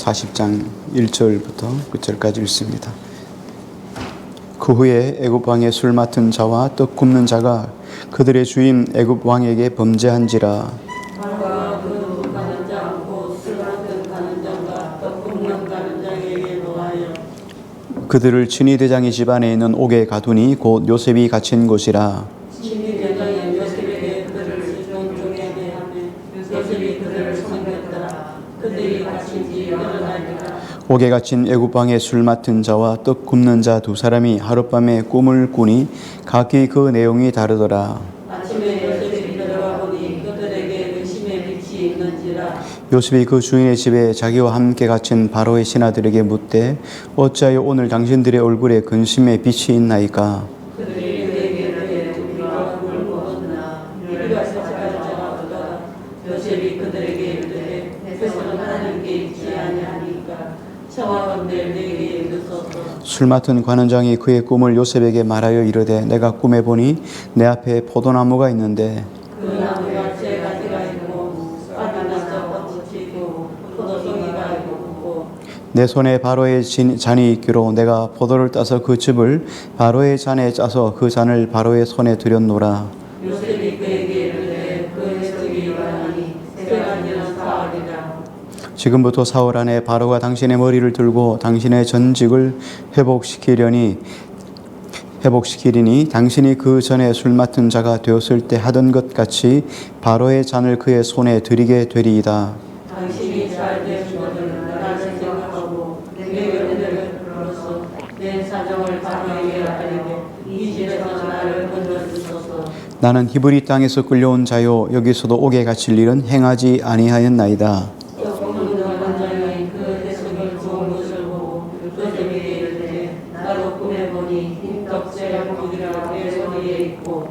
40장 1절부터 9절까지 읽습니다. 그 후에 애굽 왕의 술 맡은 자와 떡 굽는 자가 그들의 주인 애굽 왕에게 범죄한지라. 왕과 그 가는 자 곧 술 맡은 가는 자가 떡 굽는 가는 자에게 노하여 그들을 친위 대장의 집안에 있는 옥에 가두니 곧 요셉이 갇힌 곳이라. 친위 대장이 요셉에게 그들을 집중중에 대하며 요셉이 그들을 섬겼더라. 그들이 갇힌 지 여러 날이라. 옥에 갇힌 애굽 왕의 술 맡은 자와 떡 굽는 자 두 사람이 하룻밤에 꿈을 꾸니 각기 그 내용이 다르더라. 아침에 요셉이 들어가 보니 그들에게 의심의 빛이 있는지라. 요셉이 그 주인의 집에 자기와 함께 갇힌 바로의 신하들에게 묻되 어찌하여 오늘 당신들의 얼굴에 근심의 빛이 있나이까? 그들이 그에게 이르되 우리가 꿈을 꾸었으나 우리가 색깔 자가 없더라. 요셉이 그들에게 이르되 백성은 하나님께 있지 아니하니까 청하건대 내게 이르소서. 술 맡은 관원장이 그의 꿈을 요셉에게 말하여 이르되 내가 꿈에 보니 내 앞에 포도나무가 있는데 그 나무가 세 가지가 있고 싹이 나서 꽃이 있고 포도송이가 있고 내 손에 바로의 잔이 있기로 내가 포도를 따서 그 즙을 바로의 잔에 짜서 그 잔을 바로의 손에 들였노라. 요셉이 그에게 이르되 그 해석이 이러하니 세 가지는 사흘이라. 지금부터 사흘 안에 바로가 당신의 머리를 들고 당신의 전직을 회복시키리니 당신이 그 전에 술 맡은 자가 되었을 때 하던 것 같이 바로의 잔을 그의 손에 들이게 되리이다. 당신이 잘 되는 것을 나는 생각하고 내 연애를 불러서 내 사정을 바로에게 알리게 이 집에서 나를 건져주소서. 나는 히브리 땅에서 끌려온 자요 여기서도 옥에 갇힐 일은 행하지 아니하였나이다. 떡 굽는 관장이 그 해석을 좋은 것을 보고 요셉에게 이르되 나도 꿈에 보니 흰떡새가 고기가 내 손에 있고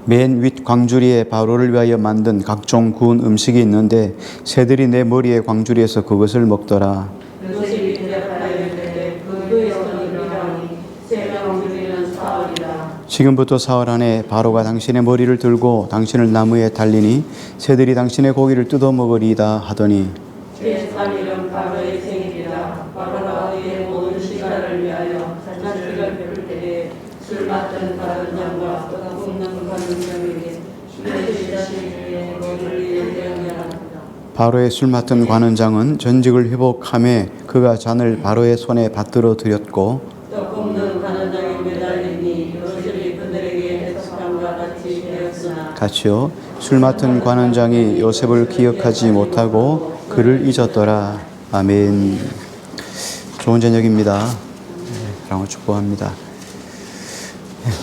맨 윗 광주리에 바로를 위하여 만든 각종 구운 음식이 있는데 새들이 내 머리에 광주리에서 그것을 먹더라. 요셉이 대답하여 이르되 그의 손이라니 새가 광주리는 사흘이라. 지금부터 사흘 안에 바로가 당신의 머리를 들고 당신을 나무에 달리니 새들이 당신의 고기를 뜯어 먹으리이다 하더니 제3일은 바로의 생일이라. 바로가 그의 모든 시간을 위하여 잔치를 베풀 때에 술 맡은 관원장과 떡 굽는 관원장에게 요셉이 자신의 머리를 연대하니라. 바로의 술 맡은 관원장은 전직을 회복하며 그가 잔을 바로의 손에 받들어 드렸고 떡 굽는 관원장이 매달리니 요셉이 그들에게 해석함과 같이 되었으나 같이요 술 맡은 관원장이 요셉을 기억하지 못하고 그를 잊었더라. 아멘. 좋은 저녁입니다. 사랑을 축복합니다.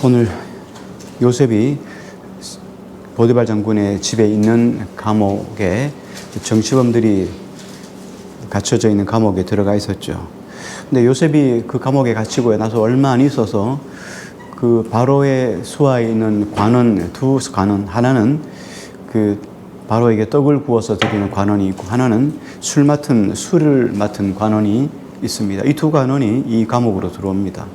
오늘 요셉이 보디발 장군의 집에 있는 감옥에 정치범들이 갇혀져 있는 감옥에 들어가 있었죠. 근데 요셉이 그 감옥에 갇히고 나서 얼마 안 있어서 그 바로의 수하에 있는 관원, 두 관원, 하나는 그 바로에게 떡을 구워서 드리는 관원이 있고 하나는 술을 맡은 관원이 있습니다. 이 두 관원이 이 감옥으로 들어옵니다.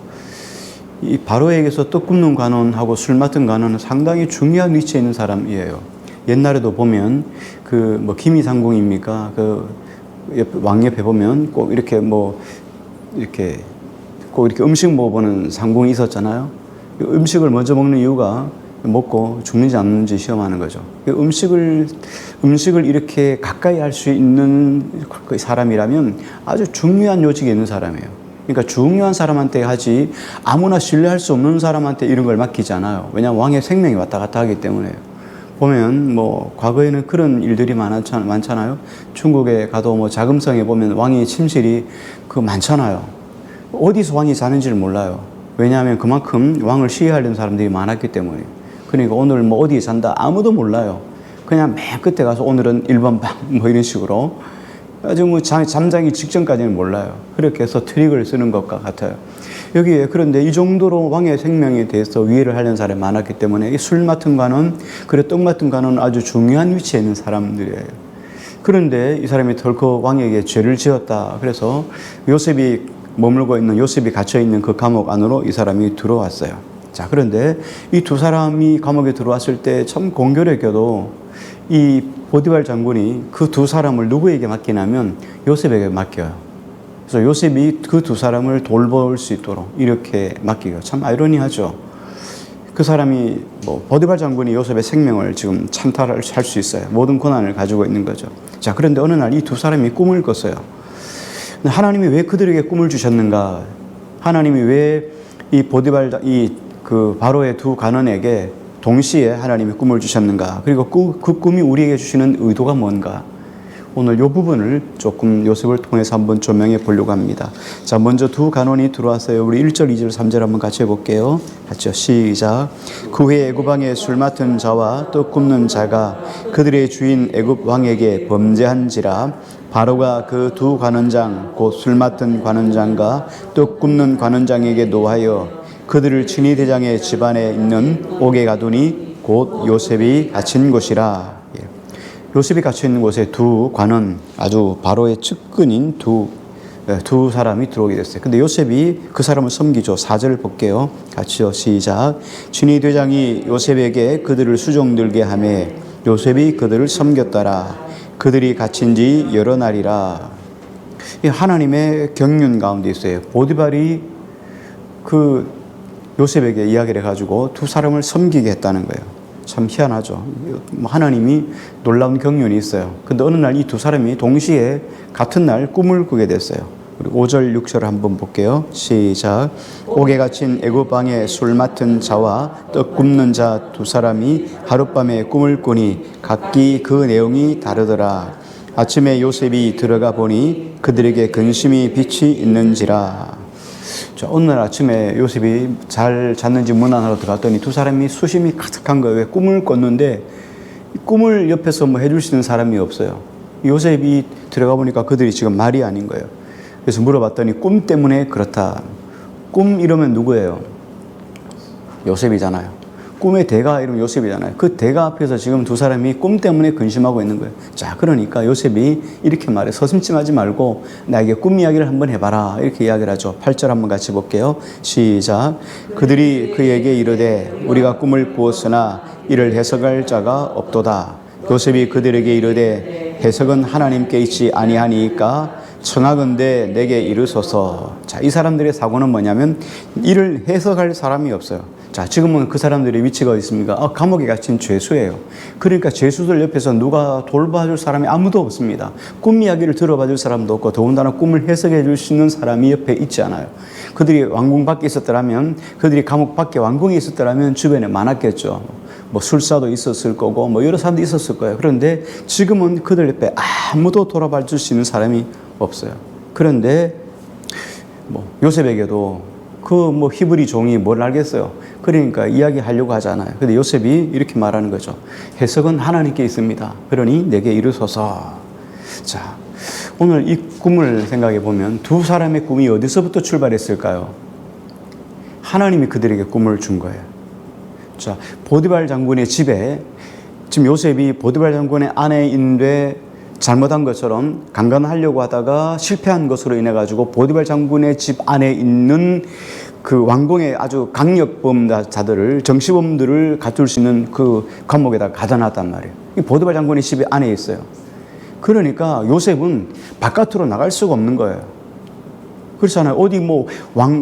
이 바로에게서 떡 굽는 관원하고 술 맡은 관원은 상당히 중요한 위치에 있는 사람이에요. 옛날에도 보면 그 뭐 기미상궁입니까? 그 왕 옆에 보면 꼭 이렇게 이렇게 음식 먹어보는 상궁이 있었잖아요. 음식을 먼저 먹는 이유가 먹고 죽는지 안 죽는지 시험하는 거죠. 음식을 이렇게 가까이 할 수 있는 사람이라면 아주 중요한 요직에 있는 사람이에요. 그러니까 중요한 사람한테 하지 아무나 신뢰할 수 없는 사람한테 이런 걸 맡기지 않아요. 왜냐하면 왕의 생명이 왔다 갔다 하기 때문에요. 보면 과거에는 그런 일들이 많잖아요. 중국에 가도 자금성에 보면 왕의 침실이 많잖아요. 어디서 왕이 사는지를 몰라요. 왜냐하면 그만큼 왕을 시해하려는 사람들이 많았기 때문에. 그러니까 오늘 어디에 산다 아무도 몰라요. 그냥 맨 끝에 가서 오늘은 1번 방 이런 식으로 아주 잠자기 직전까지는 몰라요. 그렇게 해서 트릭을 쓰는 것과 같아요. 여기에 그런데 이 정도로 왕의 생명에 대해서 위해를 하려는 사람이 많았기 때문에 이 술 맡은 관원, 떡 맡은 관원은 아주 중요한 위치에 있는 사람들이에요. 그런데 이 사람이 덜컥 왕에게 죄를 지었다. 그래서 요셉이 갇혀 있는 그 감옥 안으로 이 사람이 들어왔어요. 자, 그런데 이 두 사람이 감옥에 들어왔을 때 참 공교롭게도 이 보디발 장군이 그 두 사람을 누구에게 맡기냐면 요셉에게 맡겨요. 그래서 요셉이 그 두 사람을 돌볼 수 있도록 이렇게 맡기고, 참 아이러니하죠. 그 사람이 보디발 장군이 요셉의 생명을 지금 찬탈할 수 있어요. 모든 권한을 가지고 있는 거죠. 자, 그런데 어느 날 이 두 사람이 꿈을 꿨어요. 하나님이 왜 그들에게 꿈을 주셨는가? 하나님이 왜 이 보디발 그 바로의 두 간원에게 동시에 하나님이 꿈을 주셨는가? 그리고 그 꿈이 우리에게 주시는 의도가 뭔가? 오늘 이 부분을 조금 요셉을 통해서 한번 조명해 보려고 합니다. 자, 먼저 두 간원이 들어왔어요. 우리 1절, 2절, 3절 한번 같이 해볼게요. 같이요. 시작. 그 후에 애굽 왕의 술 맡은 자와 떡 굽는 자가 그들의 주인 애굽 왕에게 범죄한지라 바로가 그 두 관원장 곧 술 맡은 관원장과 떡 굽는 관원장에게 노하여 그들을 친위 대장의 집안에 있는 옥에 가두니 곧 요셉이 갇힌 곳이라. 요셉이 갇혀 있는 곳에 두 관원, 아주 바로의 측근인 두 사람이 들어오게 됐어요. 근데 요셉이 그 사람을 섬기죠. 4절을 볼게요. 같이요. 시작. 친위 대장이 요셉에게 그들을 수종들게 하매 요셉이 그들을 섬겼더라. 그들이 갇힌 지 여러 날이라. 하나님의 경륜 가운데 있어요. 보디발이 그 요셉에게 이야기를 해가지고 두 사람을 섬기게 했다는 거예요. 참 희한하죠. 하나님이 놀라운 경륜이 있어요. 근데 어느 날 이 두 사람이 동시에 같은 날 꿈을 꾸게 됐어요. 우리 5절, 6절 한번 볼게요. 시작. 옥에 갇힌 애굽 왕의 술 맡은 자와 떡 굽는 자 두 사람이 하룻밤에 꿈을 꾸니 각기 그 내용이 다르더라. 아침에 요셉이 들어가 보니 그들에게 근심이 빛이 있는지라. 자, 어느 날 아침에 요셉이 잘 잤는지 문 안으로 들어갔더니 두 사람이 수심이 가득한 거예요. 왜? 꿈을 꿨는데 꿈을 옆에서 뭐 해줄 수 있는 사람이 없어요. 요셉이 들어가 보니까 그들이 지금 말이 아닌 거예요. 그래서 물어봤더니 꿈 때문에 그렇다. 꿈 이러면 누구예요? 요셉이잖아요. 꿈의 대가 이름 요셉이잖아요. 그 대가 앞에서 지금 두 사람이 꿈 때문에 근심하고 있는 거예요. 자, 그러니까 요셉이 이렇게 말해. 서슴찜하지 말고 나에게 꿈 이야기를 한번 해봐라. 이렇게 이야기를 하죠. 8절 한번 같이 볼게요. 시작. 그들이 그에게 이르되 우리가 꿈을 꾸었으나 이를 해석할 자가 없도다. 요셉이 그들에게 이르되 해석은 하나님께 있지 아니하니까 청하건대 내게 이르소서. 자, 이 사람들의 사고는 뭐냐면 이를 해석할 사람이 없어요. 자, 지금은 그 사람들의 위치가 어디 있습니까? 감옥에 갇힌 죄수예요. 그러니까 죄수들 옆에서 누가 돌봐줄 사람이 아무도 없습니다. 꿈 이야기를 들어봐줄 사람도 없고 더군다나 꿈을 해석해 줄 수 있는 사람이 옆에 있지 않아요. 그들이 왕궁 밖에 있었더라면, 그들이 감옥 밖에 왕궁에 있었더라면 주변에 많았겠죠. 뭐 술사도 있었을 거고 뭐 여러 사람도 있었을 거예요. 그런데 지금은 그들 옆에 아무도 돌아봐 줄 수 있는 사람이 없어요. 그런데 뭐 요셉에게도 그 히브리 종이 뭘 알겠어요. 그러니까 이야기하려고 하잖아요. 근데 요셉이 이렇게 말하는 거죠. 해석은 하나님께 있습니다. 그러니 내게 이르소서. 자, 오늘 이 꿈을 생각해 보면 두 사람의 꿈이 어디서부터 출발했을까요? 하나님이 그들에게 꿈을 준 거예요. 자, 보디발 장군의 집에 지금 요셉이 보디발 장군의 아내인데 잘못한 것처럼 강간하려고 하다가 실패한 것으로 인해 가지고 보디발 장군의 집 안에 있는 그 왕궁의 아주 강력범자들을, 정치범들을 갖출 수 있는 그 감옥에다 가둬놨단 말이에요. 이 보디발 장군의 집이 안에 있어요. 그러니까 요셉은 바깥으로 나갈 수가 없는 거예요. 그렇잖아요. 어디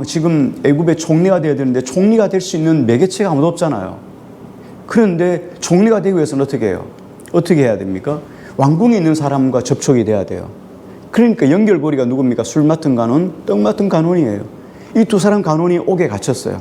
지금 애굽의 총리가 되어야 되는데 총리가 될 수 있는 매개체가 아무도 없잖아요. 그런데 총리가 되기 위해서는 어떻게 해요? 어떻게 해야 됩니까? 왕궁에 있는 사람과 접촉이 돼야 돼요. 그러니까 연결고리가 누굽니까? 술 맡은 간원, 떡 맡은 간원이에요. 이 두 사람 간원이 옥에 갇혔어요.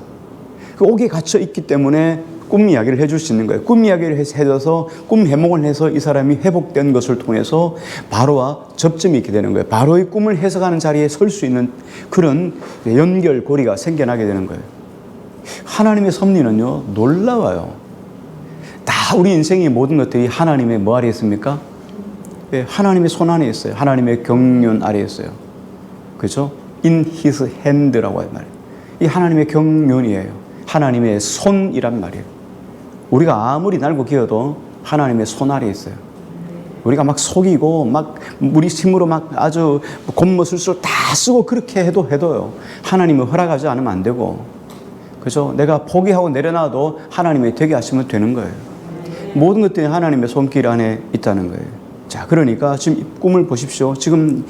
그 옥에 갇혀 있기 때문에 꿈 이야기를 해줄 수 있는 거예요. 꿈 이야기를 해줘서 꿈 해몽을 해서 이 사람이 회복된 것을 통해서 바로와 접점이 있게 되는 거예요. 바로의 꿈을 해석하는 자리에 설 수 있는 그런 연결고리가 생겨나게 되는 거예요. 하나님의 섭리는요, 놀라워요. 다 우리 인생의 모든 것들이 하나님의 뭐 아래 있습니까? 네, 하나님의 손 안에 있어요. 하나님의 경륜 아래 있어요. 그렇죠? In His hand라고 할 말이에요. 이 하나님의 경륜이에요. 하나님의 손이란 말이에요. 우리가 아무리 날고 기어도 하나님의 손 아래 있어요. 우리가 막 속이고 막 우리 힘으로 막 아주 곤모술술 다 쓰고 그렇게 해도요. 하나님은 허락하지 않으면 안 되고, 그죠? 내가 포기하고 내려놔도 하나님이 되게 하시면 되는 거예요. 모든 것들이 하나님의 손길 안에 있다는 거예요. 자, 그러니까 지금 꿈을 보십시오. 지금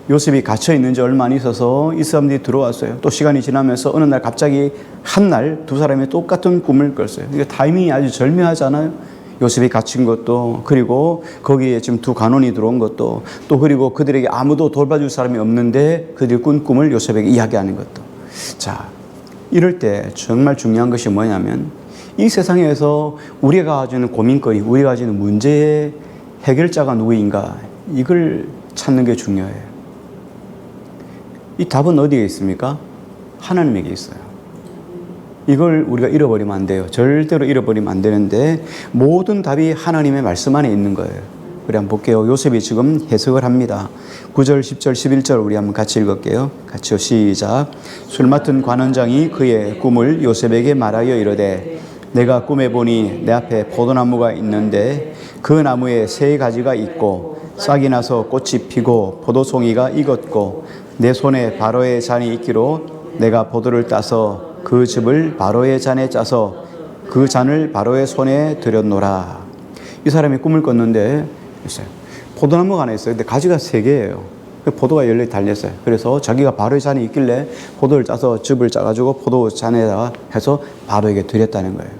요셉이 갇혀 있는 지 얼마 안 있어서 이 사람들이 들어왔어요. 또 시간이 지나면서 어느 날 갑자기 한 날 두 사람이 똑같은 꿈을 꿨어요. 이게 타이밍이 아주 절묘하잖아요. 요셉이 갇힌 것도, 그리고 거기에 지금 두 간원이 들어온 것도, 또 그리고 그들에게 아무도 돌봐줄 사람이 없는데 그들이 꾼 꿈을 요셉에게 이야기하는 것도. 자, 이럴 때 정말 중요한 것이 뭐냐면 이 세상에서 우리가 가지고 있는 고민거리, 우리가 가지고 있는 문제의 해결자가 누구인가, 이걸 찾는 게 중요해요. 이 답은 어디에 있습니까? 하나님에게 있어요. 이걸 우리가 잃어버리면 안 돼요. 절대로 잃어버리면 안 되는데 모든 답이 하나님의 말씀 안에 있는 거예요. 우리 한번 볼게요. 요셉이 지금 해석을 합니다. 9절, 10절, 11절 우리 한번 같이 읽을게요. 같이요. 시작. 술 맡은 관원장이 그의 꿈을 요셉에게 말하여 이르되 내가 꿈에 보니 내 앞에 포도나무가 있는데 그 나무에 세 가지가 있고 싹이 나서 꽃이 피고 포도송이가 익었고 내 손에 바로의 잔이 있기로 내가 포도를 따서 그 즙을 바로의 잔에 짜서 그 잔을 바로의 손에 들였노라. 이 사람이 꿈을 꿨는데 있어요. 포도나무가 하나 있어요. 근데 가지가 세 개예요. 포도가 열려 달렸어요. 그래서 자기가 바로의 잔이 있길래 포도를 짜서 즙을 짜가지고 포도 잔에다가 해서 바로에게 드렸다는 거예요.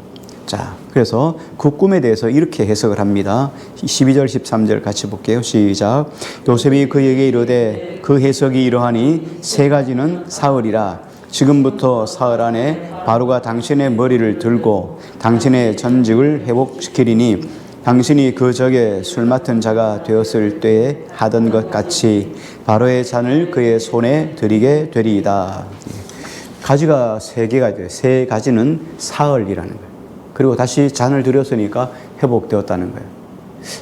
자, 그래서 그 꿈에 대해서 이렇게 해석을 합니다. 12절, 13절 같이 볼게요. 시작. 요셉이 그에게 이르되 그 해석이 이러하니 세 가지는 사흘이라. 지금부터 사흘 안에 바로가 당신의 머리를 들고 당신의 전직을 회복시키리니 당신이 그 적에 술 맡은 자가 되었을 때에 하던 것 같이 바로의 잔을 그의 손에 드리게 되리이다. 가지가 세 개가 돼요. 세 가지는 사흘이라는 거예요. 그리고 다시 잔을 들였으니까 회복되었다는 거예요.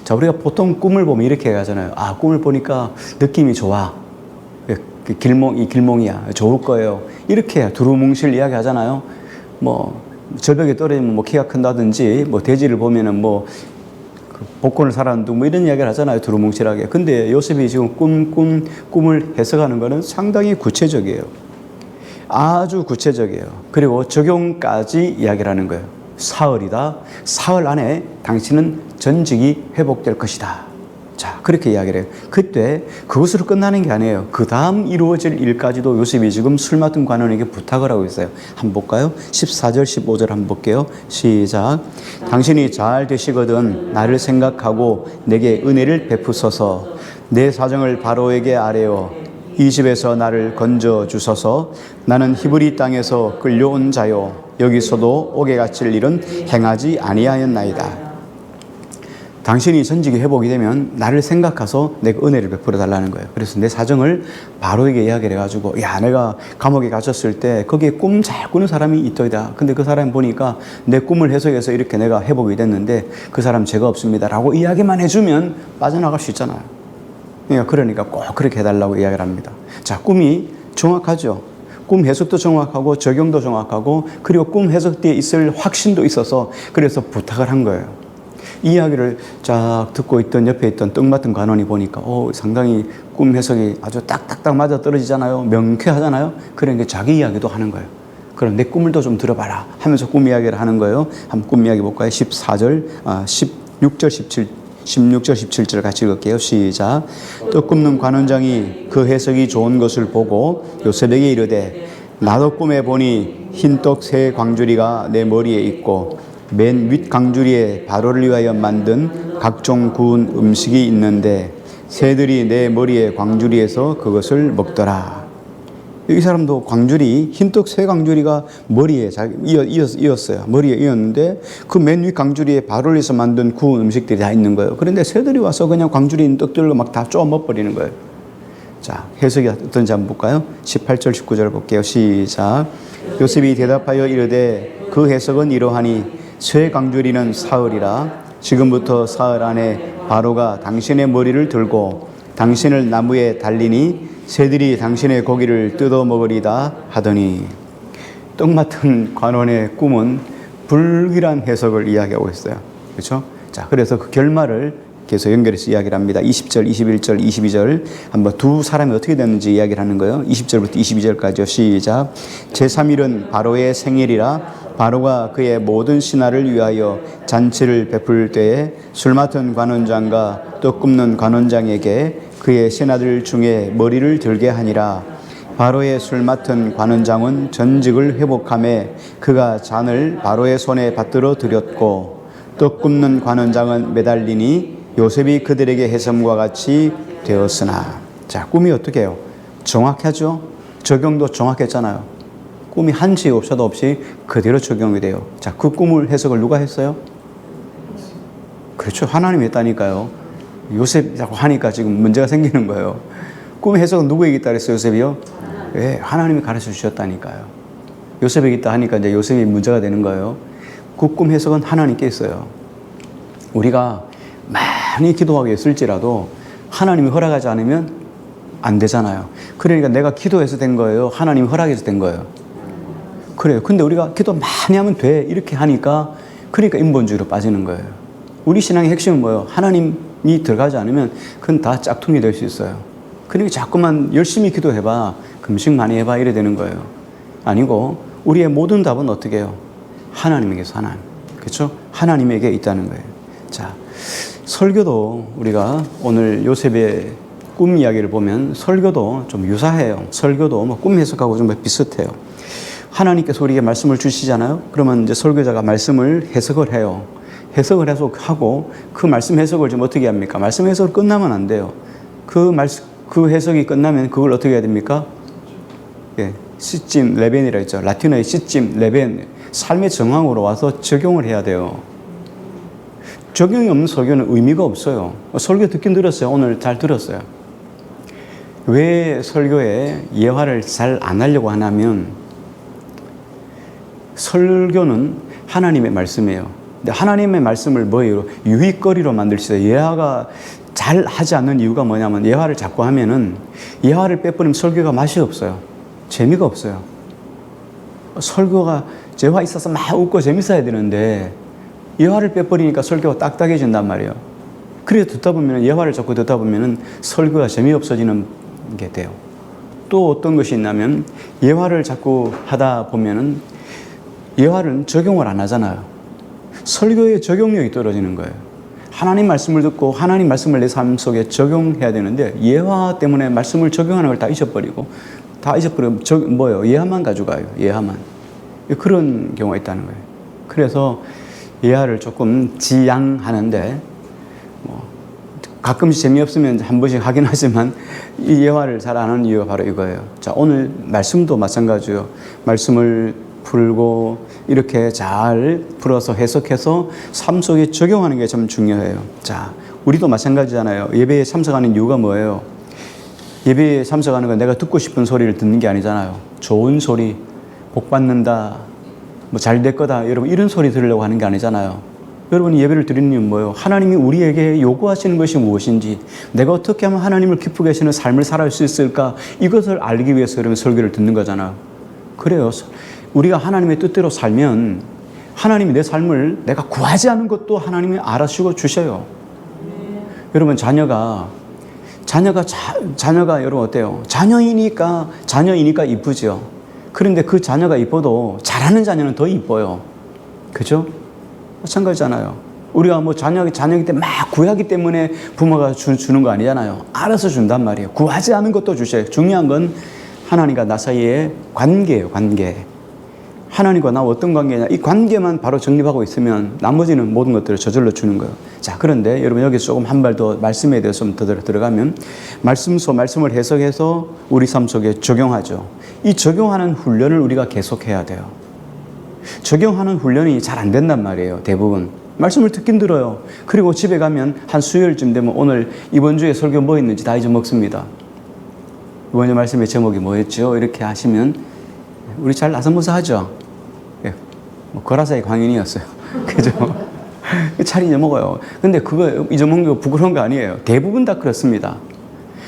자, 우리가 보통 꿈을 보면 이렇게 하잖아요. 아, 꿈을 보니까 느낌이 좋아. 이 길몽이야. 좋을 거예요. 이렇게 두루뭉실 이야기 하잖아요. 뭐, 절벽에 떨어지면 뭐 키가 큰다든지, 뭐 돼지를 보면은 뭐, 복권을 사라는 둥, 뭐 이런 이야기를 하잖아요. 두루뭉실하게. 근데 요셉이 지금 꿈을 해석하는 거는 상당히 구체적이에요. 아주 구체적이에요. 그리고 적용까지 이야기를 하는 거예요. 사흘이다. 사흘 안에 당신은 전직이 회복될 것이다. 자, 그렇게 이야기를 해요. 그때 그것으로 끝나는 게 아니에요. 그 다음 이루어질 일까지도 요셉이 지금 술 맡은 관원에게 부탁을 하고 있어요. 한번 볼까요? 14절, 15절 한번 볼게요. 시작. 당신이 잘 되시거든 나를 생각하고 내게 은혜를 베푸소서. 내 사정을 바로에게 아뢰어 이 집에서 나를 건져 주소서. 나는 히브리 땅에서 끌려온 자요 여기서도 옥에 갇힐 일은 행하지 아니하였나이다. 당신이 전직이 회복이 되면 나를 생각해서 내가 은혜를 베풀어 달라는 거예요. 그래서 내 사정을 바로에게 이야기를 해가지고, 야, 내가 감옥에 갇혔을 때 거기에 꿈 잘 꾸는 사람이 있더이다. 근데 그 사람 보니까 내 꿈을 해석해서 이렇게 내가 회복이 됐는데 그 사람 죄가 없습니다 라고 이야기만 해주면 빠져나갈 수 있잖아요. 그러니까 꼭 그렇게 해달라고 이야기를 합니다. 자, 꿈이 정확하죠. 꿈 해석도 정확하고 적용도 정확하고 그리고 꿈 해석 뒤에 있을 확신도 있어서 그래서 부탁을 한 거예요. 이 이야기를 쫙 듣고 있던 옆에 있던 떡 맡은 관원이 보니까 상당히 꿈 해석이 아주 딱딱딱 맞아 떨어지잖아요. 명쾌하잖아요. 그러니까 자기 이야기도 하는 거예요. 그럼 내 꿈을 좀 들어봐라 하면서 꿈 이야기를 하는 거예요. 한번 꿈 이야기 볼까요? 16절, 17절 같이 읽을게요. 시작. 떡 굽는 관원장이 그 해석이 좋은 것을 보고 요셉에게 이르되 나도 꿈에 보니 흰떡 세 광주리가 내 머리에 있고 맨 윗 광주리에 바로를 위하여 만든 각종 구운 음식이 있는데 새들이 내 머리에 광주리에서 그것을 먹더라. 이 사람도 광주리, 흰떡 세 광주리가 머리에 이었어요. 머리에 이었는데 그 맨 윗 광주리에 바로를 위해서 만든 구운 음식들이 다 있는 거예요. 그런데 새들이 와서 그냥 광주리 있는 떡들로 막 다 쪼아 먹어버리는 거예요. 자, 해석이 어떤지 한번 볼까요? 18절, 19절 볼게요. 시작. 요셉이 대답하여 이르되 그 해석은 이러하니 쇠 광주리는 사흘이라. 지금부터 사흘 안에 바로가 당신의 머리를 들고 당신을 나무에 달리니 새들이 당신의 고기를 뜯어 먹으리다 하더니. 떡 맡은 관원의 꿈은 불길한 해석을 이야기하고 있어요. 그렇죠? 자, 그래서 그 결말을 계속 연결해서 이야기를 합니다. 20절, 21절, 22절 한번 두 사람이 어떻게 됐는지 이야기를 하는 거예요. 20절부터 22절까지요. 시작. 제3일은 바로의 생일이라. 바로가 그의 모든 신하를 위하여 잔치를 베풀 때에 술 맡은 관원장과 떡 굽는 관원장에게 그의 신하들 중에 머리를 들게 하니라. 바로의 술 맡은 관원장은 전직을 회복하매 그가 잔을 바로의 손에 받들어 드렸고 떡 굽는 관원장은 매달리니 요셉이 그들에게 해섬과 같이 되었으나. 자, 꿈이 어떻게 해요? 정확하죠? 적용도 정확했잖아요. 꿈이 한치 오차도 없이 그대로 적용이 돼요. 자, 그 꿈을 해석을 누가 했어요? 그렇죠. 하나님이 했다니까요. 요셉이 자꾸 하니까 지금 문제가 생기는 거예요. 꿈 해석은 누구에게 있다 그랬어요, 요셉이요? 예, 하나님이 가르쳐 주셨다니까요. 요셉에게 있다 하니까 이제 요셉이 문제가 되는 거예요. 그 꿈 해석은 하나님께 있어요. 우리가 많이 기도하고 있을지라도 하나님이 허락하지 않으면 안 되잖아요. 그러니까 내가 기도해서 된 거예요? 하나님이 허락해서 된 거예요? 그래요. 근데 우리가 기도 많이 하면 돼. 이렇게 하니까 그러니까 인본주의로 빠지는 거예요. 우리 신앙의 핵심은 뭐예요? 하나님이 들어가지 않으면 그건 다 짝퉁이 될 수 있어요. 그러니까 자꾸만 열심히 기도해봐. 금식 많이 해봐. 이래 되는 거예요. 아니고 우리의 모든 답은 어떻게 해요? 하나님에게서 하나님. 그렇죠? 하나님에게 있다는 거예요. 자, 설교도 우리가 오늘 요셉의 꿈 이야기를 보면 설교도 좀 유사해요. 설교도 뭐 꿈 해석하고 좀 비슷해요. 하나님께서 우리에게 말씀을 주시잖아요. 그러면 이제 설교자가 말씀을 해석을 해요. 해석을 해석하고 그 말씀 해석을 좀 어떻게 합니까? 말씀 해석을 끝나면 안 돼요. 그 해석이 끝나면 그걸 어떻게 해야 됩니까? 예, 시찜 레벤이라 했죠. 라틴어의 시찜 레벤. 삶의 정황으로 와서 적용을 해야 돼요. 적용이 없는 설교는 의미가 없어요. 설교 듣긴 들었어요. 오늘 잘 들었어요. 왜 설교에 예화를 잘 안 하려고 하냐면 설교는 하나님의 말씀이에요. 근데 하나님의 말씀을 뭐예요? 유익거리로 만들 수 있어요. 예화가 잘 하지 않는 이유가 뭐냐면 예화를 자꾸 하면은 예화를 빼버리면 설교가 맛이 없어요. 재미가 없어요. 설교가 예화 있어서 막 웃고 재밌어야 되는데 예화를 빼버리니까 설교가 딱딱해진단 말이에요. 그래서 듣다 보면 예화를 자꾸 듣다 보면은 설교가 재미없어지는 게 돼요. 또 어떤 것이 있냐면 예화를 자꾸 하다 보면은 예화는 적용을 안 하잖아요. 설교의 적용력이 떨어지는 거예요. 하나님 말씀을 듣고 하나님 말씀을 내 삶 속에 적용해야 되는데 예화 때문에 말씀을 적용하는 걸 다 잊어버리고 뭐예요? 예화만 가져가요. 예화만. 그런 경우가 있다는 거예요. 그래서 예화를 조금 지양하는데 가끔씩 재미없으면 한 번씩 하긴 하지만 이 예화를 잘 안 하는 이유가 바로 이거예요. 자, 오늘 말씀도 마찬가지예요. 말씀을 풀고 이렇게 잘 풀어서 해석해서 삶 속에 적용하는 게 참 중요해요. 자, 우리도 마찬가지잖아요. 예배에 참석하는 이유가 뭐예요? 예배에 참석하는 건 내가 듣고 싶은 소리를 듣는 게 아니잖아요. 좋은 소리, 복 받는다, 뭐 잘 될 거다, 여러분 이런 소리 들으려고 하는 게 아니잖아요. 여러분이 예배를 드리는 이유는 뭐예요? 하나님이 우리에게 요구하시는 것이 무엇인지, 내가 어떻게 하면 하나님을 기쁘게 하시는 삶을 살아갈 수 있을까, 이것을 알기 위해서 여러분 설교를 듣는 거잖아요. 그래요. 우리가 하나님의 뜻대로 살면 하나님이 내 삶을 내가 구하지 않은 것도 하나님이 알아주고 주셔요. 여러분 자녀가 여러분 어때요? 자녀이니까 이쁘죠. 그런데 그 자녀가 이뻐도 잘하는 자녀는 더 이뻐요. 그죠? 마찬가지잖아요. 우리가 뭐 자녀이기 때 막 구하기 때문에 부모가 주는 거 아니잖아요. 알아서 준단 말이에요. 구하지 않은 것도 주셔요. 중요한 건 하나님과 나 사이의 관계예요. 관계. 하나님과 나 어떤 관계냐, 이 관계만 바로 정립하고 있으면 나머지는 모든 것들을 저절로 주는 거예요. 자, 그런데 여러분 여기서 조금 한 발 더 말씀에 대해서 좀 더 들어가면 말씀을 해석해서 우리 삶 속에 적용하죠. 이 적용하는 훈련을 우리가 계속해야 돼요. 적용하는 훈련이 잘 안 된단 말이에요. 대부분 말씀을 듣긴 들어요. 그리고 집에 가면 한 수요일쯤 되면 오늘 이번 주에 설교 뭐 있는지 다 잊어먹습니다. 이번 주 말씀의 제목이 뭐였죠? 이렇게 하시면 우리 잘 나서면서 하죠. 예, 뭐 거라사의 광인이었어요. 그죠? 잘 잊어먹어요. 근데 그거 잊어먹는 거 부끄러운 거 아니에요. 대부분 다 그렇습니다.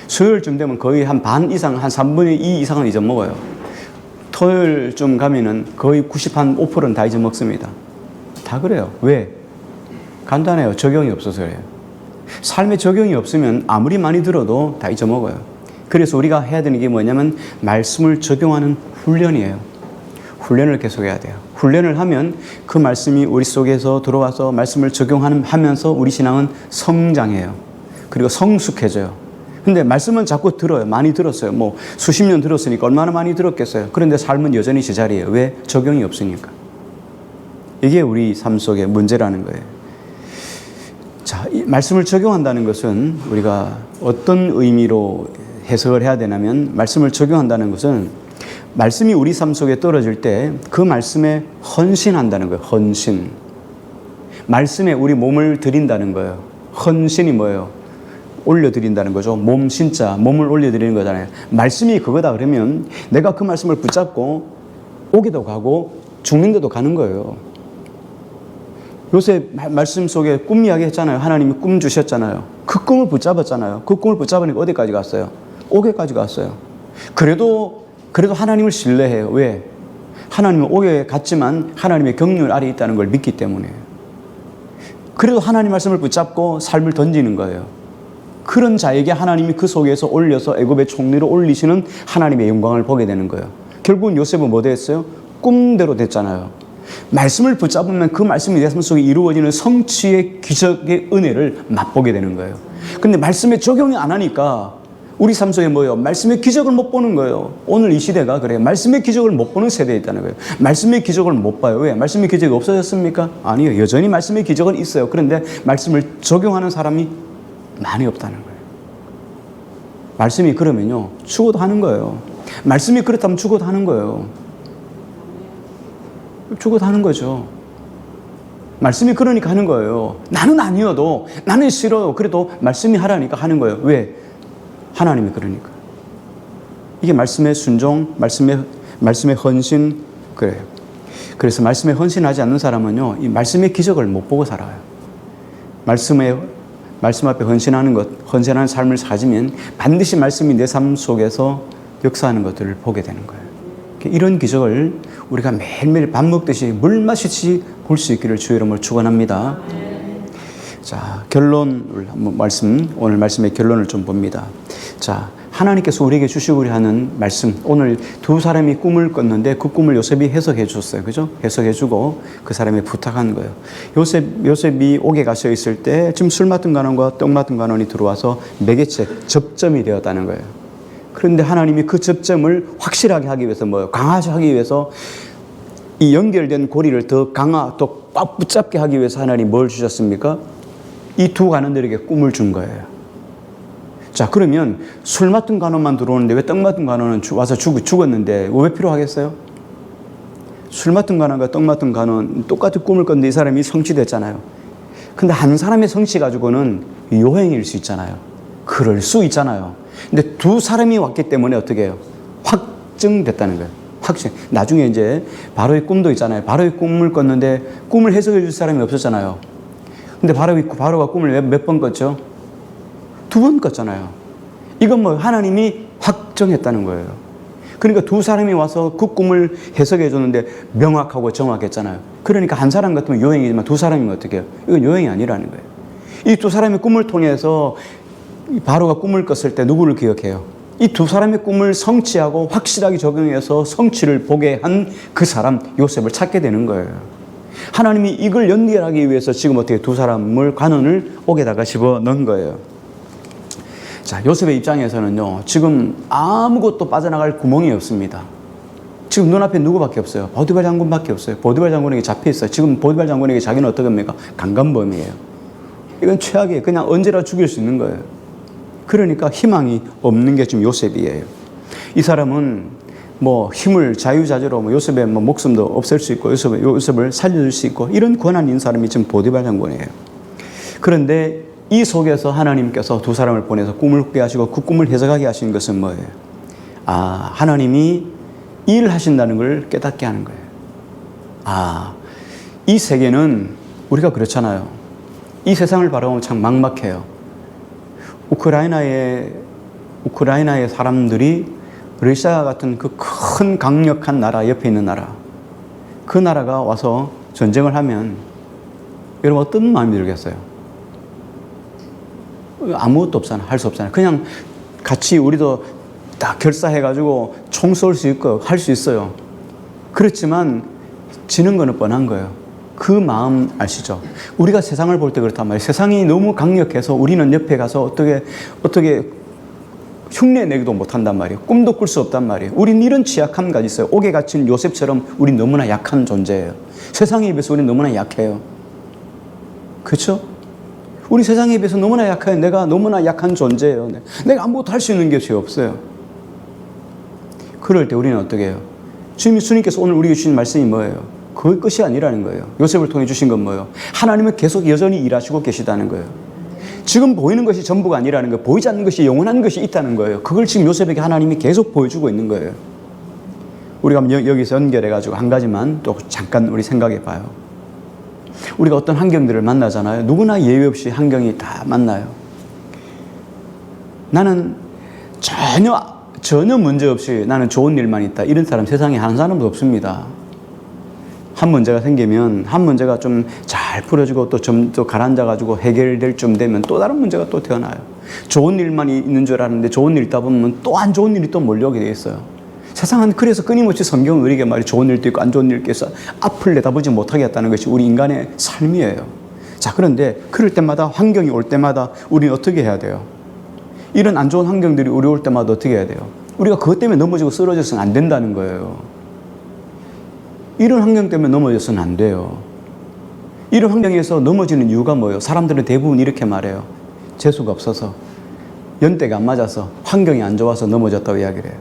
수요일쯤 되면 거의 한 반 이상, 한 3분의 2 이상은 잊어먹어요. 토요일쯤 가면은 거의 95%는 다 잊어먹습니다. 다 그래요. 왜? 간단해요. 적용이 없어서 그래요. 삶에 적용이 없으면 아무리 많이 들어도 다 잊어먹어요. 그래서 우리가 해야 되는 게 뭐냐면 말씀을 적용하는 훈련이에요. 훈련을 계속해야 돼요. 훈련을 하면 그 말씀이 우리 속에서 들어와서 말씀을 적용하면서 우리 신앙은 성장해요. 그리고 성숙해져요. 근데 말씀은 자꾸 들어요. 많이 들었어요. 뭐 수십 년 들었으니까 얼마나 많이 들었겠어요. 그런데 삶은 여전히 제자리예요. 왜? 적용이 없으니까. 이게 우리 삶 속의 문제라는 거예요. 자, 이 말씀을 적용한다는 것은 우리가 어떤 의미로 해석을 해야 되냐면, 말씀을 적용한다는 것은 말씀이 우리 삶 속에 떨어질 때 그 말씀에 헌신한다는 거예요. 헌신. 말씀에 우리 몸을 드린다는 거예요. 헌신이 뭐예요? 올려드린다는 거죠. 몸, 신자, 몸을 올려드리는 거잖아요. 말씀이 그거다 그러면 내가 그 말씀을 붙잡고 오게도 가고 죽는데도 가는 거예요. 요새 말씀 속에 꿈 이야기 했잖아요. 하나님이 꿈 주셨잖아요. 그 꿈을 붙잡았잖아요. 그 꿈을 붙잡으니까 어디까지 갔어요? 오게까지 갔어요. 그래도 하나님을 신뢰해요. 왜? 하나님은 오게 갔지만 하나님의 경륜 아래 있다는 걸 믿기 때문에. 그래도 하나님 말씀을 붙잡고 삶을 던지는 거예요. 그런 자에게 하나님이 그 속에서 올려서 애굽의 총리로 올리시는 하나님의 영광을 보게 되는 거예요. 결국은 요셉은 뭐 됐어요? 꿈대로 됐잖아요. 말씀을 붙잡으면 그 말씀이 내 삶 속에 이루어지는 성취의 기적의 은혜를 맛보게 되는 거예요. 근데 말씀에 적용이 안 하니까 우리 삶 속에 뭐예요? 말씀의 기적을 못 보는 거예요. 오늘 이 시대가 그래요. 말씀의 기적을 못 보는 세대에 있다는 거예요. 말씀의 기적을 못 봐요. 왜? 말씀의 기적이 없어졌습니까? 아니요. 여전히 말씀의 기적은 있어요. 그런데 말씀을 적용하는 사람이 많이 없다는 거예요. 말씀이 그러면요, 죽어도 하는 거예요. 말씀이 그렇다면 죽어도 하는 거예요. 죽어도 하는 거죠. 말씀이 그러니까 하는 거예요. 나는 아니어도, 나는 싫어요. 그래도 말씀이 하라니까 하는 거예요. 왜? 하나님이 그러니까. 이게 말씀의 순종, 말씀의 헌신, 그래요. 그래서 말씀에 헌신하지 않는 사람은요, 이 말씀의 기적을 못 보고 살아요. 말씀 앞에 헌신하는 삶을 사지면 반드시 말씀이 내 삶 속에서 역사하는 것들을 보게 되는 거예요. 이런 기적을 우리가 매일매일 밥 먹듯이 물 마시듯이 볼 수 있기를 주의 이름으로 축원합니다. 자, 결론을 한번 오늘 말씀의 결론을 좀 봅니다. 자, 하나님께서 우리에게 주시고 하는 말씀, 오늘 두 사람이 꿈을 꿨는데 그 꿈을 요셉이 해석해 줬어요. 그죠? 해석해 주고 그 사람이 부탁한 거예요. 요셉이 옥에 갇혀 있을 때 지금 술 맡은 간원과 떡 맡은 간원이 들어와서 매개체, 접점이 되었다는 거예요. 그런데 하나님이 그 접점을 확실하게 하기 위해서 뭐예요? 강하게 하기 위해서 이 연결된 고리를 더 더 꽉 붙잡게 하기 위해서 하나님이 뭘 주셨습니까? 이 두 간원들에게 꿈을 준 거예요. 자, 그러면 술 맡은 간원만 들어오는데 왜 떡 맡은 간원은 와서 죽었는데 왜 필요하겠어요? 술 맡은 간원과 떡 맡은 간원 똑같은 꿈을 꿨는데 이 사람이 성취됐잖아요. 근데 한 사람의 성취 가지고는 요행일 수 있잖아요. 그럴 수 있잖아요. 근데 두 사람이 왔기 때문에 어떻게 해요? 확증됐다는 거예요. 확증. 나중에 이제 바로의 꿈도 있잖아요. 바로의 꿈을 꿨는데 꿈을 해석해 줄 사람이 없었잖아요. 근데 바로가 꿈을 몇 번 꿨죠? 2번 꿨잖아요. 이건 뭐 하나님이 확정했다는 거예요. 그러니까 두 사람이 와서 그 꿈을 해석해 줬는데 명확하고 정확했잖아요. 그러니까 한 사람 같으면 요행이지만 두 사람이면 어떻게 해요? 이건 요행이 아니라는 거예요. 이 두 사람의 꿈을 통해서 바로가 꿈을 꿨을 때 누구를 기억해요? 이 두 사람의 꿈을 성취하고 확실하게 적용해서 성취를 보게 한 그 사람 요셉을 찾게 되는 거예요. 하나님이 이걸 연결하기 위해서 지금 어떻게 두 사람을 관원을 옥에다가 집어넣은 거예요. 자, 요셉의 입장에서는요, 지금 아무것도 빠져나갈 구멍이 없습니다. 지금 눈앞에 누구밖에 없어요? 보디발 장군밖에 없어요. 보디발 장군에게 잡혀있어요. 지금 보디발 장군에게 자기는 어떻게 합니까? 강간범이에요. 이건 최악이에요. 그냥 언제나 죽일 수 있는 거예요. 그러니까 희망이 없는 게 지금 요셉이에요. 이 사람은 뭐 힘을 자유자재로 요셉의 목숨도 없앨 수 있고 요셉을 살려줄 수 있고 이런 권한이 있는 사람이 지금 보디발 장군이에요. 그런데 이 속에서 하나님께서 두 사람을 보내서 꿈을 꾸게 하시고 그 꿈을 해석하게 하신 것은 뭐예요? 아, 하나님이 일하신다는 걸 깨닫게 하는 거예요. 아, 이 세계는 우리가 그렇잖아요. 이 세상을 바라보면 참 막막해요. 우크라이나의 사람들이 러시아 같은 그 큰 강력한 나라 옆에 있는 나라, 그 나라가 와서 전쟁을 하면 여러분 어떤 마음이 들겠어요? 아무것도 없잖아. 할 수 없잖아요. 그냥 같이 우리도 다 결사해가지고 총 쏠 수 있고 할 수 있어요. 그렇지만 지는 거는 뻔한 거예요. 그 마음 아시죠? 우리가 세상을 볼 때 그렇단 말이에요. 세상이 너무 강력해서 우리는 옆에 가서 어떻게 흉내 내기도 못한단 말이에요. 꿈도 꿀 수 없단 말이에요. 우린 이런 취약함 가지고 있어요. 옥에 갇힌 요셉처럼 우린 너무나 약한 존재예요. 세상에 비해서 우린 너무나 약해요. 그렇죠? 우리 세상에 비해서 너무나 약해요. 내가 너무나 약한 존재예요. 내가 아무것도 할 수 있는 것이 없어요. 그럴 때 우리는 어떻게 해요? 주님께서 오늘 우리에게 주신 말씀이 뭐예요? 그의 끝이 아니라는 거예요. 요셉을 통해 주신 건 뭐예요? 하나님은 계속 여전히 일하시고 계시다는 거예요. 지금 보이는 것이 전부가 아니라는 거예요. 보이지 않는 것이 영원한 것이 있다는 거예요. 그걸 지금 요셉에게 하나님이 계속 보여주고 있는 거예요. 우리가 여기서 연결해가지고 한 가지만 또 잠깐 우리 생각해 봐요. 우리가 어떤 환경들을 만나잖아요. 누구나 예외 없이 환경이 다 만나요. 나는 전혀 문제 없이 나는 좋은 일만 있다. 이런 사람 세상에 한 사람도 없습니다. 한 문제가 생기면 한 문제가 좀 잘 풀어지고 또 좀 더 가라앉아가지고 해결될 쯤 되면 또 다른 문제가 또 태어나요. 좋은 일만 있는 줄 알았는데 좋은 일 있다 보면 또 안 좋은 일이 또 몰려오게 돼 있어요. 세상은 그래서 끊임없이 성경은 우리에게 말이 좋은 일도 있고 안 좋은 일도 있어 앞을 내다보지 못하게 했다는 것이 우리 인간의 삶이에요. 자, 그런데 그럴 때마다 환경이 올 때마다 우리는 어떻게 해야 돼요? 이런 안 좋은 환경들이 우리 올 때마다 어떻게 해야 돼요? 우리가 그것 때문에 넘어지고 쓰러져서는 안 된다는 거예요. 이런 환경 때문에 넘어져서는 안 돼요. 이런 환경에서 넘어지는 이유가 뭐예요? 사람들은 대부분 이렇게 말해요. 재수가 없어서, 연대가 안 맞아서, 환경이 안 좋아서 넘어졌다고 이야기를 해요.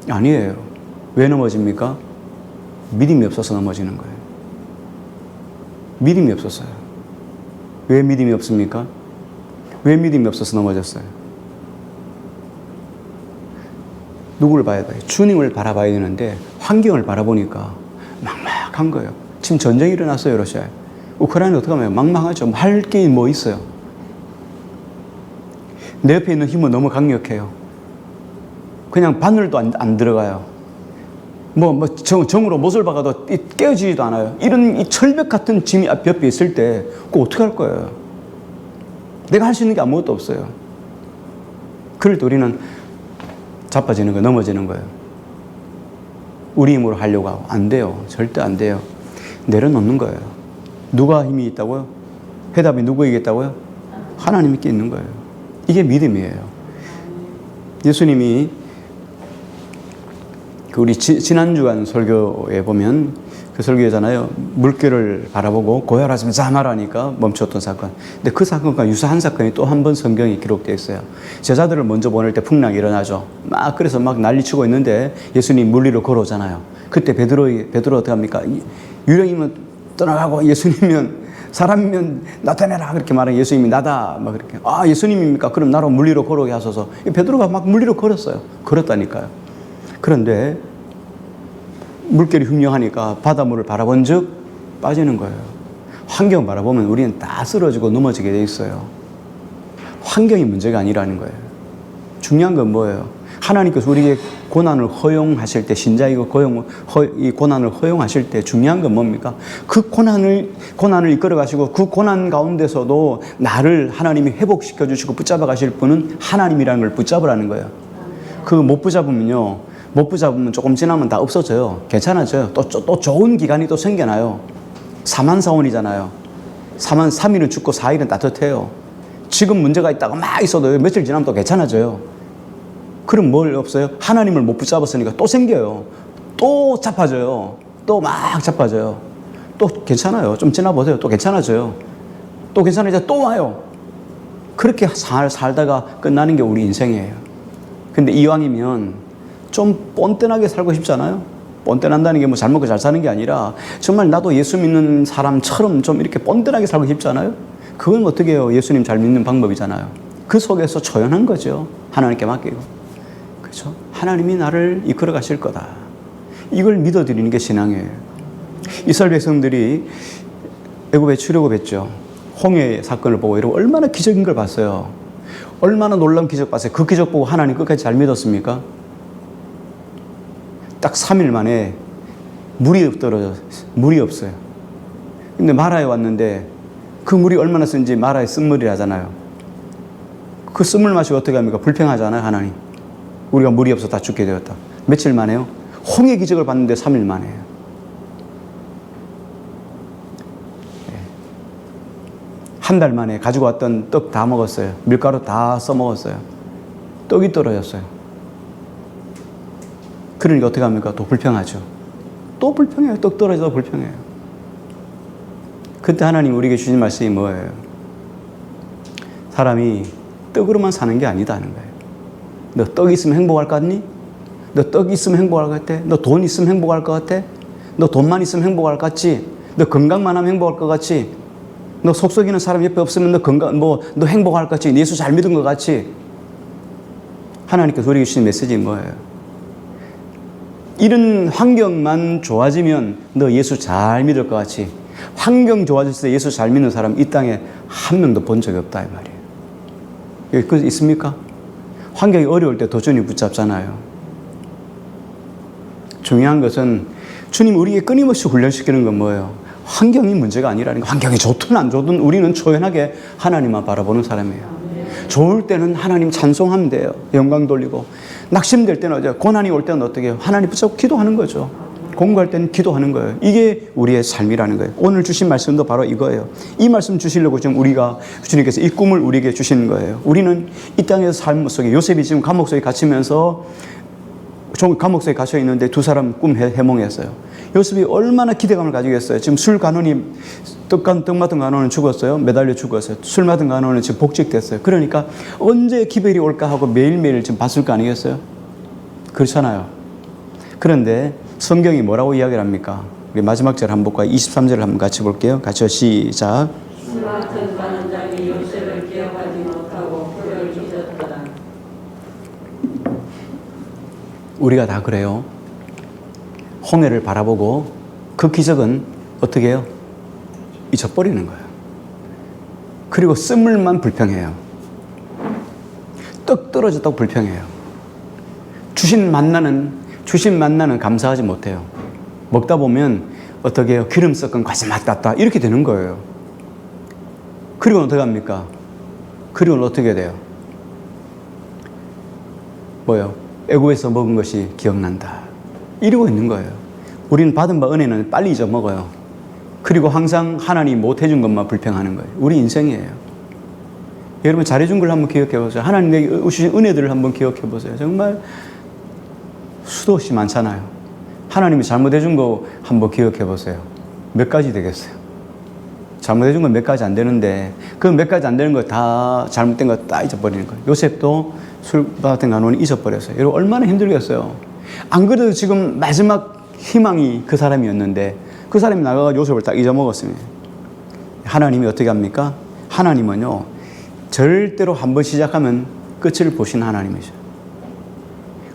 아니에요. 왜 넘어집니까? 믿음이 없어서 넘어지는 거예요. 믿음이 없었어요. 왜 믿음이 없습니까? 왜 믿음이 없어서 넘어졌어요? 누구를 봐야 돼요? 주님을 바라봐야 되는데 환경을 바라보니까 막막한 거예요. 지금 전쟁이 일어났어요, 러시아에. 우크라이나 어떻게 하면 막막하죠. 할 게 뭐 있어요? 내 옆에 있는 힘은 너무 강력해요. 그냥 바늘도 안 들어가요. 정으로 못을 박아도 깨어지지도 않아요. 이런 이 철벽 같은 짐이 옆에 있을 때 그거 어떻게 할 거예요? 내가 할 수 있는 게 아무것도 없어요. 그럴 때 우리는 자빠지는 거예요. 넘어지는 거예요. 우리 힘으로 하려고 하고 안 돼요. 절대 안 돼요. 내려놓는 거예요. 누가 힘이 있다고요? 해답이 누구에게 있다고요? 하나님께 있는 거예요. 이게 믿음이에요. 예수님이 우리 지난주간 설교에 보면 그 설교잖아요. 물결을 바라보고 고혈하시면 자말하니까 멈췄던 사건. 근데 그 사건과 유사한 사건이 또 한 번 성경에 기록되어 있어요. 제자들을 먼저 보낼 때 풍랑이 일어나죠. 그래서 막 난리치고 있는데 예수님 물 위로 걸어오잖아요. 그때 베드로 어떻게 합니까? 유령이면 떠나가고 예수님이면 사람이면 나타내라 그렇게 말하는 예수님이 나다 막 그렇게 예수님입니까? 그럼 나로 물 위로 걸어오게 하소서. 베드로가 막 물 위로 걸었어요. 걸었다니까요. 그런데 물결이 흉령하니까 바닷물을 바라본 즉 빠지는 거예요. 환경 바라보면 우리는 다 쓰러지고 넘어지게 돼 있어요. 환경이 문제가 아니라는 거예요. 중요한 건 뭐예요? 하나님께서 우리에게 고난을 허용하실 때, 신자이고 이 고난을 허용하실 때 중요한 건 뭡니까? 그 고난을 이끌어 가시고 그 고난 가운데서도 나를 하나님이 회복시켜 주시고 붙잡아 가실 분은 하나님이라는 걸 붙잡으라는 거예요. 그거 못 붙잡으면 조금 지나면 다 없어져요. 괜찮아져요. 또 좋은 기간이 또 생겨나요. 사만사원이잖아요. 3일은 죽고 4일은 따뜻해요. 지금 문제가 있다가 막 있어도 며칠 지나면 또 괜찮아져요. 그럼 뭘 없어요? 하나님을 못 붙잡았으니까 또 생겨요. 또 자빠져요. 또 막 자빠져요. 또 괜찮아요. 좀 지나보세요. 또 괜찮아져요. 또 괜찮아져 또 와요. 그렇게 살다가 끝나는 게 우리 인생이에요. 근데 이왕이면 좀 뻔뻔하게 살고 싶잖아요. 뻔뻔한다는 게 뭐 잘 먹고 잘 사는 게 아니라 정말 나도 예수 믿는 사람처럼 좀 이렇게 뻔뻔하게 살고 싶잖아요. 그건 어떻게 해요? 예수님 잘 믿는 방법이잖아요. 그 속에서 초연한 거죠. 하나님께 맡기고. 그렇죠? 하나님이 나를 이끌어 가실 거다. 이걸 믿어드리는 게 신앙이에요. 이스라엘 백성들이 애굽에 출애굽했죠. 홍해 사건을 보고 이러고 얼마나 기적인 걸 봤어요. 얼마나 놀라운 기적 봤어요. 그 기적 보고 하나님 끝까지 잘 믿었습니까? 딱 3일 만에 물이 떨어져서 물이 없어요. 근데 마라에 왔는데 그 물이 얼마나 쓴지 마라에 쓴물이라잖아요. 그 쓴물 맛이 어떻게 합니까? 불평하잖아요, 하나님. 우리가 물이 없어 다 죽게 되었다. 며칠 만에요? 홍해 기적을 봤는데 3일 만에요. 한 달 만에 가지고 왔던 떡 다 먹었어요. 밀가루 다 써먹었어요. 떡이 떨어졌어요. 그러니까 어떻게 합니까? 또 불평하죠. 또 불평해요. 떡 떨어져도 불평해요. 그때 하나님 우리에게 주신 말씀이 뭐예요? 사람이 떡으로만 사는 게 아니다는 거예요. 너 떡 있으면 행복할 것 같니? 너 떡 있으면 행복할 것 같아? 너 돈 있으면 행복할 것 같아? 너 돈만 있으면 행복할 것 같지? 너 건강만 하면 행복할 것 같지? 너 속썩이는 사람 옆에 없으면 너 행복할 것 같지? 예수 잘 믿은 것 같지? 하나님께서 우리에게 주신 메시지는 뭐예요? 이런 환경만 좋아지면 너 예수 잘 믿을 것 같지? 환경 좋아졌을 때 예수 잘 믿는 사람 이 땅에 한 명도 본 적이 없다 이 말이에요. 여기 그 있습니까? 환경이 어려울 때 더 주님 붙잡잖아요. 중요한 것은 주님 우리에게 끊임없이 훈련시키는 건 뭐예요? 환경이 문제가 아니라는 거. 환경이 좋든 안 좋든 우리는 초연하게 하나님만 바라보는 사람이에요. 좋을 때는 하나님 찬송하면 돼요. 영광 돌리고. 낙심될 때는 어때요? 고난이 올 때는 어떻게 해요? 하나님 붙잡고 기도하는 거죠. 공부할 때는 기도하는 거예요. 이게 우리의 삶이라는 거예요. 오늘 주신 말씀도 바로 이거예요. 이 말씀 주시려고 지금 주님께서 이 꿈을 우리에게 주시는 거예요. 우리는 이 땅에서 삶 속에 요셉이 지금 감옥 속에 갇히면서 감옥 속에 갇혀 있는데 두 사람 꿈 해몽했어요. 요셉이 얼마나 기대감을 가지고 있어요. 지금 술 간원이 떡 맡은 간원은 죽었어요. 매달려 죽었어요. 술 맡은 간원은 지금 복직됐어요. 그러니까 언제 기별이 올까 하고 매일매일 지금 봤을 거 아니겠어요? 그렇잖아요. 그런데 성경이 뭐라고 이야기를 합니까? 우리 마지막 절 한번 볼까요? 23절을 한번 같이 볼게요. 같이 시작. 술 맡은 관원장이 요셉을 기억하지 못하고 그를 잊었더라. 우리가 다 그래요. 홍해를 바라보고 그 기적은 어떻게 해요? 잊어버리는 거예요. 그리고 쓴물만 불평해요. 떡 떨어졌다고 불평해요. 주신 만나는 감사하지 못해요. 먹다 보면 어떻게 해요? 기름 섞은 과자 맛 같다. 이렇게 되는 거예요. 그리고 어떻게 합니까? 그리고 어떻게 돼요? 뭐요? 애굽에서 먹은 것이 기억난다. 이러고 있는 거예요. 우리는 받은 바 은혜는 빨리 잊어먹어요. 그리고 항상 하나님 못해준 것만 불평하는 거예요. 우리 인생이에요. 여러분 잘해준 걸 한번 기억해 보세요. 하나님 내게 주신 은혜들을 한번 기억해 보세요. 정말 수도 없이 많잖아요. 하나님이 잘못해준 거 한번 기억해 보세요. 몇 가지 되겠어요? 잘못해준 건 몇 가지 안 되는데 그 몇 가지 안 되는 거 다 잘못된 거 다 잊어버리는 거예요. 요셉도 술 같은 간원이 잊어버렸어요. 여러분 얼마나 힘들겠어요. 안 그래도 지금 마지막 희망이 그 사람이었는데 그 사람이 나가서 요셉을 딱 잊어먹었습니다. 하나님이 어떻게 합니까? 하나님은요 절대로 한번 시작하면 끝을 보시는 하나님이죠.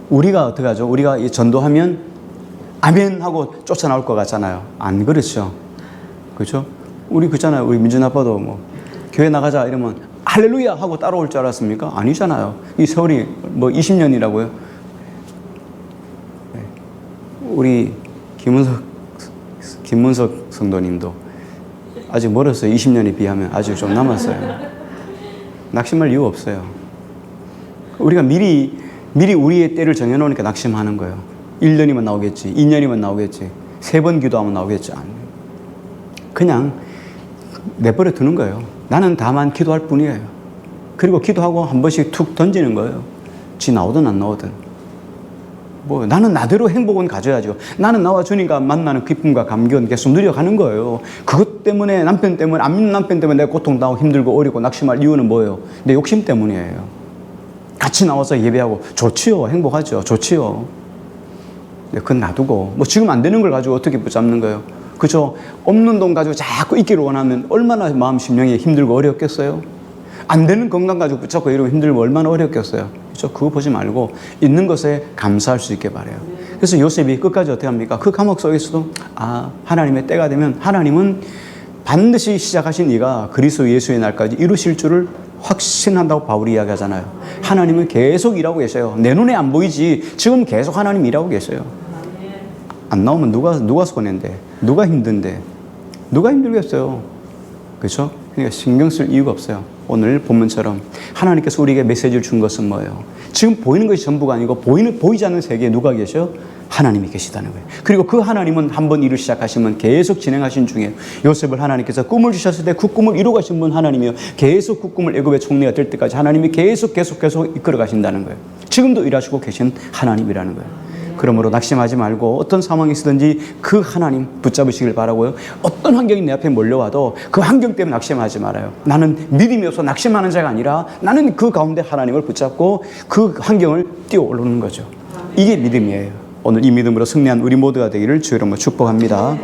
우리가 어떻게 하죠? 우리가 전도하면 아멘 하고 쫓아나올 것 같잖아요. 안 그렇죠. 그렇죠? 우리 그렇잖아요. 우리 민준 아빠도 뭐 교회 나가자 이러면 할렐루야 하고 따라올 줄 알았습니까? 아니잖아요. 이 세월이 뭐 20년이라고요. 우리 김문석 성도님도 아직 멀었어요. 20년에 비하면 아직 좀 남았어요. 낙심할 이유 없어요. 우리가 미리 우리의 때를 정해놓으니까 낙심하는 거예요. 1년이면 나오겠지, 2년이면 나오겠지, 3번 기도하면 나오겠지. 그냥 내버려 두는 거예요. 나는 다만 기도할 뿐이에요. 그리고 기도하고 한 번씩 툭 던지는 거예요. 지 나오든 안 나오든. 나는 나대로 행복은 가져야죠. 나는 나와 주님과 만나는 기쁨과 감격은 계속 누려가는 거예요. 그것 때문에 남편 때문에 안 믿는 남편 때문에 내가 고통당하고 힘들고 어리고 낙심할 이유는 뭐예요? 내 욕심 때문이에요. 같이 나와서 예배하고 좋지요. 행복하죠. 좋지요. 그건 놔두고 지금 안 되는 걸 가지고 어떻게 붙잡는 거예요? 그죠? 없는 돈 가지고 자꾸 있기를 원하면 얼마나 마음 심령이 힘들고 어렵겠어요? 안 되는 건강 가지고 붙잡고 이러고 힘들고 얼마나 어렵겠어요? 그죠? 그거 보지 말고 있는 것에 감사할 수 있게 바라요. 그래서 요셉이 끝까지 어떻게 합니까? 그 감옥 속에서도 하나님의 때가 되면 하나님은 반드시 시작하신 이가 그리스도 예수의 날까지 이루실 줄을 확신한다고 바울이 이야기하잖아요. 하나님은 계속 일하고 계셔요. 내 눈에 안 보이지 지금 계속 하나님 일하고 계셔요. 안 나오면 누가 손해인데, 누가 힘든데, 누가 힘들겠어요. 그렇죠? 그러니까 신경 쓸 이유가 없어요. 오늘 본문처럼 하나님께서 우리에게 메시지를 준 것은 뭐예요? 지금 보이는 것이 전부가 아니고 보이지 않는 세계에 누가 계셔? 하나님이 계시다는 거예요. 그리고 그 하나님은 한번 일을 시작하시면 계속 진행하신 중에 요셉을 하나님께서 꿈을 주셨을 때 그 꿈을 이루가신 분 하나님이요. 계속 그 꿈을 애굽의 총리가 될 때까지 하나님이 계속 이끌어 가신다는 거예요. 지금도 일하시고 계신 하나님이라는 거예요. 그러므로 낙심하지 말고 어떤 상황이 있든지 그 하나님 붙잡으시길 바라고요. 어떤 환경이 내 앞에 몰려와도 그 환경 때문에 낙심하지 말아요. 나는 믿음이 없어 낙심하는 자가 아니라 나는 그 가운데 하나님을 붙잡고 그 환경을 뛰어오르는 거죠. 이게 믿음이에요. 오늘 이 믿음으로 승리한 우리 모두가 되기를 주의 이름으로 축복합니다.